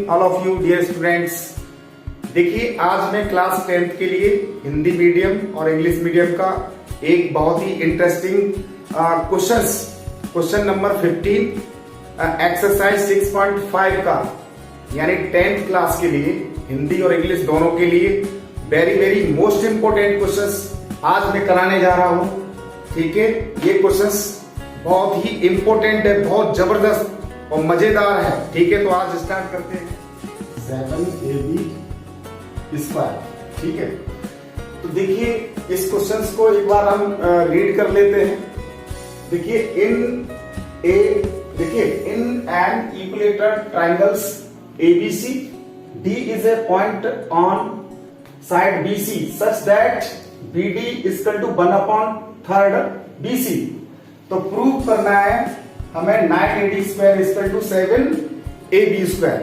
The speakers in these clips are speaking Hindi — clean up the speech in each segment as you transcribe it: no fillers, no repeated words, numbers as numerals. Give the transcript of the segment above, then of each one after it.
Morning all of you dear students. देखिए आज मैं क्लास 10th के लिए हिंदी मीडियम और इंग्लिश मीडियम का एक बहुत ही इंटरेस्टिंग क्वेश्चन नंबर 15 एक्सरसाइज 6.5 का यानी 10th क्लास के लिए हिंदी और इंग्लिश दोनों के लिए वेरी मोस्ट इंपोर्टेंट क्वेश्चंस आज मैं कराने जा रहा हूं। ठीक है, ये क्वेश्चंस बहुत ही इंपॉर्टेंट है, बहुत जबरदस्त और मजेदार है। ठीक है, तो आज स्टार्ट करते हैं 7ab स्क्वायर। ठीक है, तो देखिए इस क्वेश्चंस को एक बार हम रीड कर लेते हैं। देखिए in an equilateral triangles ABC D is a point on side BC such that BD is equal to 1/3 BC। तो प्रूव करना है हमें 9AD square is equal to 7AB square.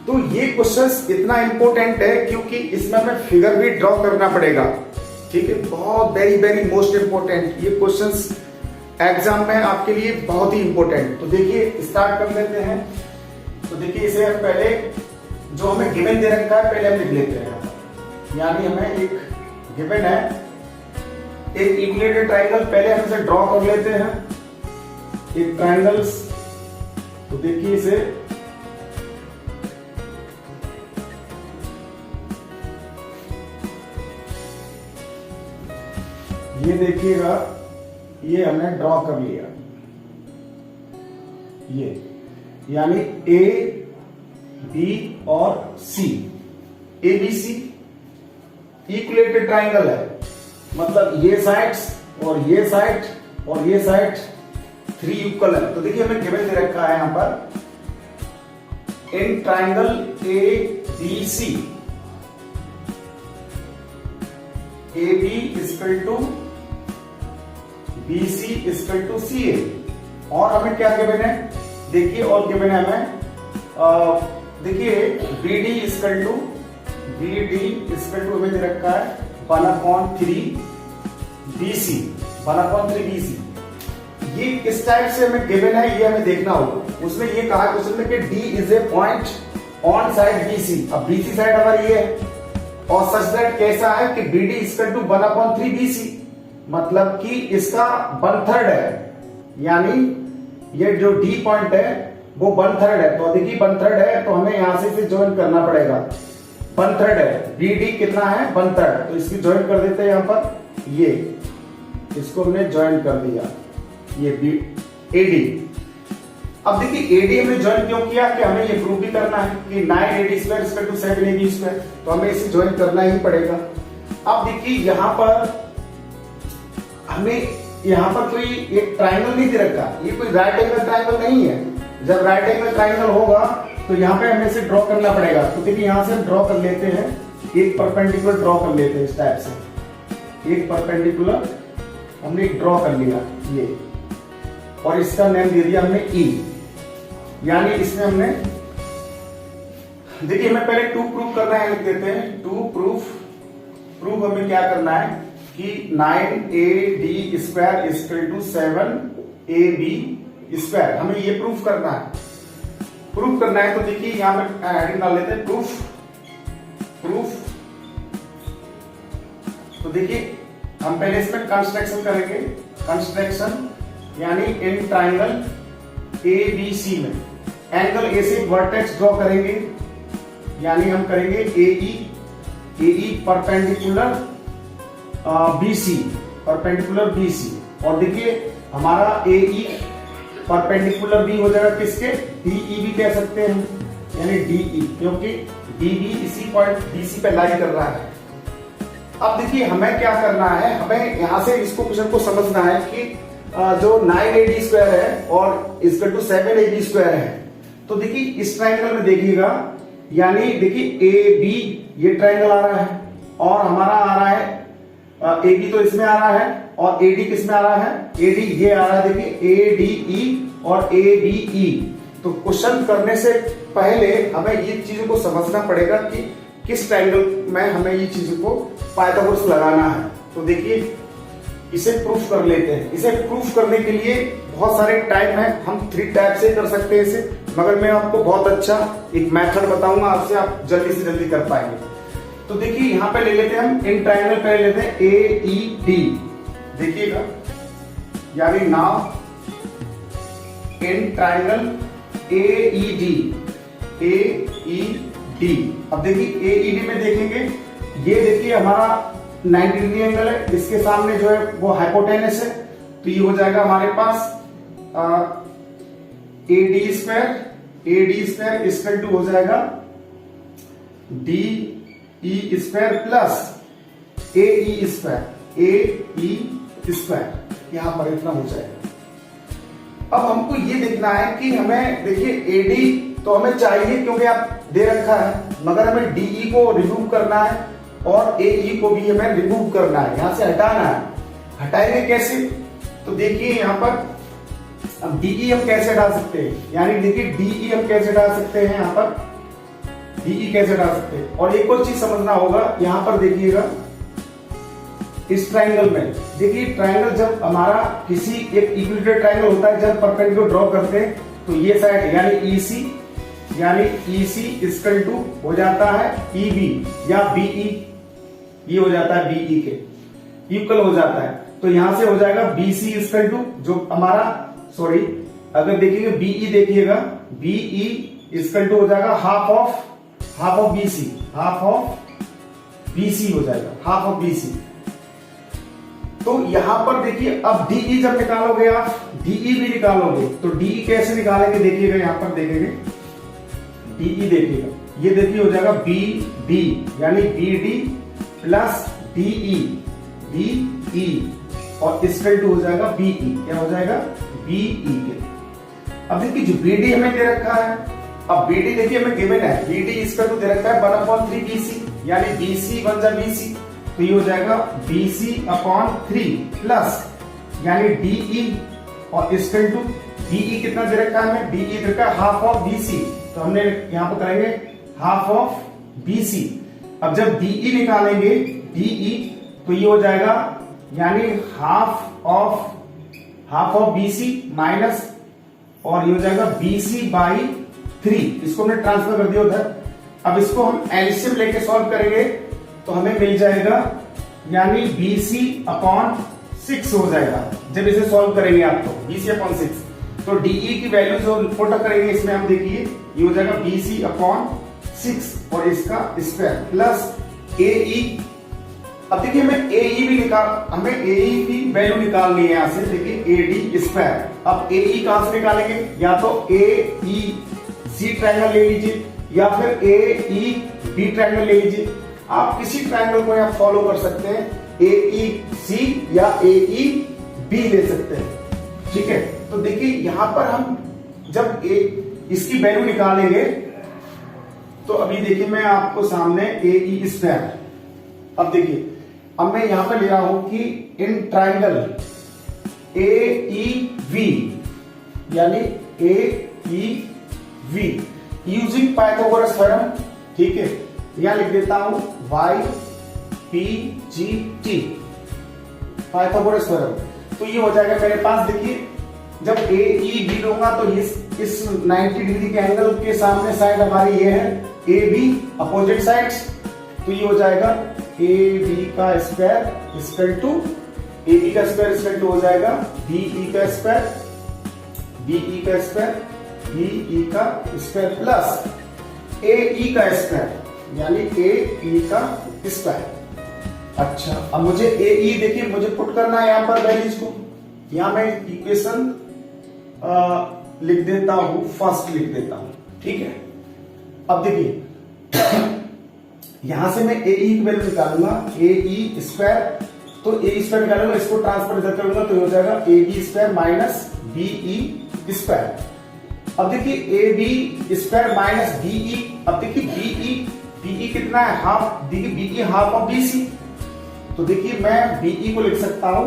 तो ये क्वेश्चन इतना इंपॉर्टेंट है क्योंकि इसमें हमें फिगर भी ड्रॉ करना पड़ेगा। ठीक है, बहुत वेरी मोस्ट इंपॉर्टेंट ये क्वेश्चंस एग्जाम में आपके लिए बहुत ही इंपॉर्टेंट। तो देखिए स्टार्ट कर लेते हैं। तो देखिए इसे पहले जो हमें गिवन दे रखा है पहले हम लिख लेते हैं। यानी हमें एक गिवन है, एक इक्विलेटरल ट्रायंगल पहले हम इसे ड्रॉ कर लेते हैं। एक ट्रायंगल्स, तो देखिए इसे ये देखिएगा, ये हमने ड्रॉ कर लिया। ये यानी A, B और C, ABC इक्विलेटरल ट्रायंगल है। मतलब ये साइड्स और ये साइड और ये साइड 3 इक्वल है। तो देखिए हमें गिवन दे रखा है यहां पर in triangle ABC AB equal to BC equal to CA। और हमें क्या गिवन है, देखिए और गिवन है हमें देखिए BD इक्वल टू हमें दे रखा है 1/3 BC। ये किस टाइप से हमें गिवन है ये हमें देखना होगा। उसमें ये कहा क्वेश्चन में कि D is a point on side BC। अब BC साइड हमारी ये है और सच दैट कैसा है कि BD इक्वल टू 1/3 BC, मतलब कि इसका 1/3 है। यानी ये जो D पॉइंट है वो 1/3 है। तो देखिए 1/3 है तो हमें यहां से इसे ज्वाइन करना पड़ेगा। 1/3 है, BD कितना है 1/3, तो इसकी ज्वाइन कर देते हैं यहां पर। ये इसको हमने ज्वाइन कर दिया, ये AD। अब देखिए AD हमने ज्वाइन क्यों किया कि हमें ये प्रूव भी करना है कि 9AD square equal to 7AB square, तो हमें इसे ज्वाइन करना ही पड़ेगा। अब देखिए यहां पर हमें यहां पर कोई एक ट्रायंगल नहीं दे रखा, ये कोई राइट एंगल ट्रायंगल नहीं है। जब राइट एंगल ट्रायंगल होगा तो यहां पे हमें इसे ड्रॉ करना पड़ेगा। तो देखिए यहां से हम ड्रॉ कर लेते हैं, एक परपेंडिकुलर ड्रॉ कर लेते हैं इस टाइप से। एक परपेंडिकुलर हमने ड्रॉ कर लिया ये, और इसका नेम दे दिया हमने E। यानी इसमें हमने देखिए हमें पहले 2 प्रूफ करना है, लिख देते हैं 2 प्रूफ हमें क्या करना है कि 9AD square equal to 7AB square, हमें ये प्रूफ करना है। तो देखिए यहां पे हेडिंग डाल लेते हैं प्रूफ। तो देखिए हम पहले इसमें कंस्ट्रक्शन करेंगे। कंस्ट्रक्शन यानी इन ट्रायंगल ABC में एंगल A से वर्टेक्स ड्रॉ करेंगे। यानी हम करेंगे AE परपेंडिकुलर BC। और देखिए हमारा AE परपेंडिकुलर भी हो जाएगा किसके, DE भी कह सकते हैं, यानी DE, क्योंकि DB इसी पॉइंट BC पे लाई कर रहा है। अब देखिए हमें क्या करना है, हमें यहां से इसको क्वेश्चन को समझना है कि जो 9AD स्क्वायर है और इक्वल टू 7AB स्क्वायर है। तो देखिए इस ट्रायंगल में देखिएगा, यानी देखिए AB ये ट्रायंगल आ रहा है और हमारा आ रहा है AB तो इसमें आ रहा है और AD किस में आ रहा है, AD ये आ रहा है। देखिए ADE और ABE। तो क्वेश्चन करने से पहले हमें ये चीजों को समझना पड़ेगा कि किस ट्रायंगल में हमें ये चीजों को पाइथागोरस लगाना है। तो देखिए इसे प्रूफ कर लेते हैं। इसे प्रूफ करने के लिए बहुत सारे टाइप हैं, हम 3 टाइप से कर सकते हैं इसे। मगर मैं आपको बहुत अच्छा एक मेथड बताऊंगा, आपसे आप जल्दी से जल्दी कर पाएंगे। तो देखिए यहां पे ले लेते हैं हम इन ट्रायंगल पे ले लेते हैं AED, देखिएगा, यानी नाउ इन ट्रायंगल AED। अब देखिए AED में देखेंगे, ये देखिए हमारा 90 डिग्री एंगल है, इसके सामने जो है वो हाइपोटेनस है, तो ये हो जाएगा हमारे पास AD स्क्वायर इक्वल टू हो जाएगा DE square plus AE square, यहां पर इतना हो जाएगा। अब हमको ये देखना है कि हमें देखिए AD तो हमें चाहिए क्योंकि आप दे रखा है, मगर हमें DE को रिमूव करना है और AE को भी हमें रिमूव करना है, यहां से हटाना है। हटाएंगे कैसे? तो देखिए यहां पर अब DE हम कैसे हटा सकते हैं, यानी देखिए DE हम कैसे हटा सकते हैं, यहां पर DE कैसे हटा सकते हैं। और एक और चीज समझना होगा, यहां पर देखिएगा इस ट्रायंगल में, देखिए ट्रायंगल जब हमारा किसी एक इक्विलेटरल ट्रायंगल होता है, जब परपेंडिकुलर ड्रॉ करते हैं तो ये साइड यानी EC इक्वल टू हो जाता है EB या BE, ये हो जाता है BE के इक्वल हो जाता है। तो यहां से हो जाएगा BC इक्वल टू जो हमारा अगर देखिएगा BE, देखिएगा BE इक्वल टू हो जाएगा हाफ ऑफ BC हो जाएगा, हाफ ऑफ BC। तो यहां पर देखिए अब DE जब निकालोगे आप, DE भी निकालोगे, तो DE कैसे निकालेंगे, देखिएगा यहां पर देखेंगे DE, देखिएगा ये देखिए हो जाएगा BD यानी BD प्लस DE और इक्वल टू हो जाएगा BE, क्या हो जाएगा BE के। अब देखिए जो BD हमें दे रखा है, अब BD देखिए हमें गिवन है, BD इक्वल टू दे रखा है 1/3 BC, यानी BC बन जा BC, तो ये हो जाएगा BC/3 प्लस यानी DE और इक्वल टू DE कितना दे रखा है हमें, DE दे रखा है हाफ ऑफ BC, तो हमने यहां पर करेंगे हाफ ऑफ BC। अब जब DE निकालेंगे DE तो ये हो जाएगा यानी हाफ ऑफ BC माइनस और ये हो जाएगा BC/3, इसको हमने ट्रांसफर कर दिया उधर। अब इसको हम एलसीएम लेके सॉल्व करेंगे तो हमें मिल जाएगा यानी BC/6 हो जाएगा, जब इसे सॉल्व करेंगे आप तो BC/6। तो DE की वैल्यू जो पुट करेंगे इसमें हम देखिए ये हो जाएगा BC/6 और इसका स्क्वायर प्लस AE। अब देखिए हमें हमें AE की वैल्यू निकालनी है यहां से, देखिए AD स्क्वायर। अब AE कहां से निकालेंगे, या तो AEC ट्रायंगल ले लीजिए या फिर AEB ट्रायंगल ले लीजिए, आप किसी ट्रायंगल को यहां फॉलो कर सकते हैं, AEC या AEB ले सकते हैं, ठीक है। तो देखिए यहां पर हम जब इसकी वैल्यू निकालेंगे तो अभी देखिए मैं आपको सामने AE स्क्वायर, अब देखिए अब मैं यहां पर ले रहा हूं कि इन ट्रायंगल AEV यानी AEV यूजिंग पाइथागोरस थ्योरम, ठीक है, यहां लिख देता हूं YPGT पाइथागोरस थ्योरम। तो ये हो जाएगा मेरे पास, देखिए जब AEB लूंगा तो इस 90 डिग्री के एंगल के सामने साइड हमारी ये है AB अपोजिट साइड्स, तो ये हो जाएगा AB का स्क्वायर इक्वल टू AB का स्क्वायर इक्वल टू हो जाएगा BE का स्क्वायर BE का स्क्वायर प्लस AE का स्क्वायर यानी AE का स्क्वायर। अच्छा अब मुझे AE देखिए मुझे पुट करना है यहां पर वैल्यूज को, यहां मैं इक्वेशन लिख देता हूं, फर्स्ट लिख देता हूं, ठीक है। अब देखिए यहां से मैं AE की वैल्यू निकालूंगा, AE स्क्वायर, तो AE स्क्वायर निकालूंगा, इसको ट्रांसफर इधर करूंगा तो हो जाएगा AB square minus BE square. अब देखिए AB स्क्वायर माइनस BE, अब देखिए BE कितना है, हाफ, देखिए BE हाफ ऑफ BC, तो देखिए मैं BE को लिख सकता हूं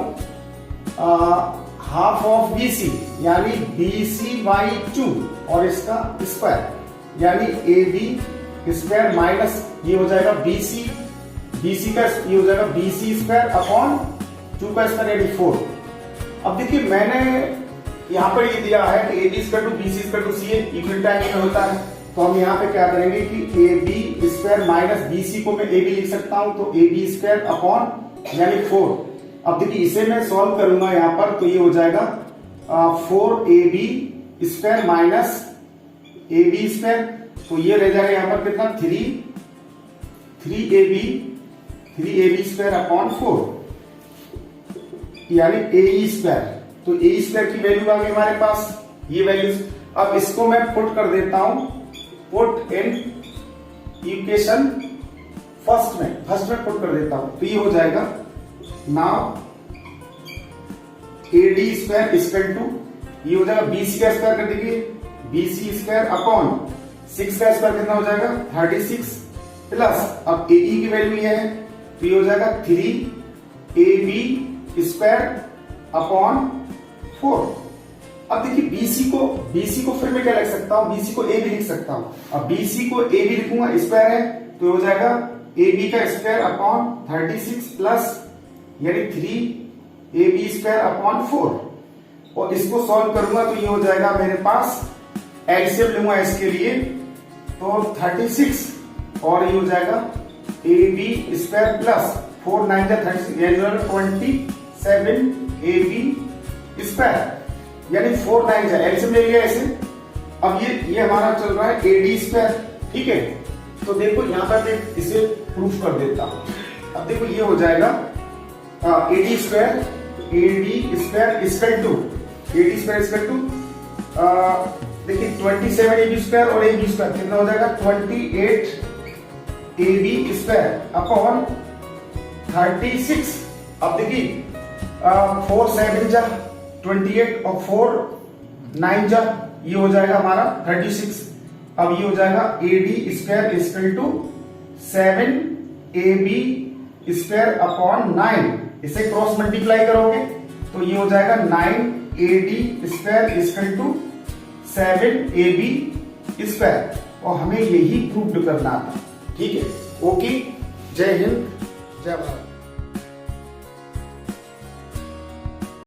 हाफ ऑफ BC यानी BC/2 और इसका स्क्वायर यानी AB स्क्वायर माइनस ये हो जाएगा BC का ये हो जाएगा BC स्क्वायर अपॉन 2 का स्क्वायर यानी 4। अब देखिए मैंने यहाँ पर ये दिया है कि AB square to BC square to CA equal time में होता है, तो हम यहाँ पे क्या करेंगे कि AB स्क्वायर माइनस BC को मैं AB लिख सकता हूँ, तो AB स्क्वायर अपॉन यानी 4। अब देखिए इसे मैं सॉल्व करूंगा यहाँ पर, तो ये हो जाएगा 4AB square minus AB square, तो ये रह जाएगा यहाँ पर कितना 3AB स्क्वायर अपॉन 4 यानी AE स्क्वायर। तो AE स्क्वायर की वैल्यू आ गई हमारे पास, ये वैल्यूज। अब इसको मैं पुट कर देता हूं, पुट इन इक्वेशन फर्स्ट में पुट कर देता हूं, तो ये हो जाएगा now AD square equal to ये हो जाएगा BC का स्क्वायर कर दीजिए, BC स्क्वायर अपॉन 6 का स्क्वायर कितना हो जाएगा 36 प्लस अब AE की वैल्यू ये है, तो ये हो जाएगा 3AB स्क्वायर अपॉन 4। अब देखिए BC को फिर मैं क्या लिख सकता हूं, BC को A भी लिख सकता हूं। अब BC को A भी लिखूंगा, स्क्वायर है, तो हो जाएगा AB का स्क्वायर अपॉन 36 प्लस यानी 3AB स्क्वायर अपॉन 4, और इसको सॉल्व करूंगा तो ये हो जाएगा मेरे पास, एलसीएम लूंगा इसके लिए तो 36 और ये हो जाएगा AB स्क्वायर प्लस 4 9 36 यानी 27 AB स्क्वायर यानी 4 9 एलसीएम ले लिया इसे। अब ये हमारा चल रहा है AD स्क्वायर, ठीक है। तो देखो यहाँ पर मैं इसे प्रूफ कर देता हूं। अब देखो ये हो जाएगा AD स्क्वायर इक्वल टू देखिए 27 AB स्क्वायर और AB स्क्वायर कितना हो जाएगा 28 AB स्क्वायर अपॉन 36। अब देखिए 4 7 जा 28 और 4 9 जा ये हो जाएगा हमारा 36। अब ये हो जाएगा AD square equal to 7AB square upon 9, इसे क्रॉस मल्टीप्लाई करोगे तो ये हो जाएगा 9AD square equal to 7AB square, और हमें यही प्रूव करना था, ठीक है। ओके, जय हिंद, जय भारत।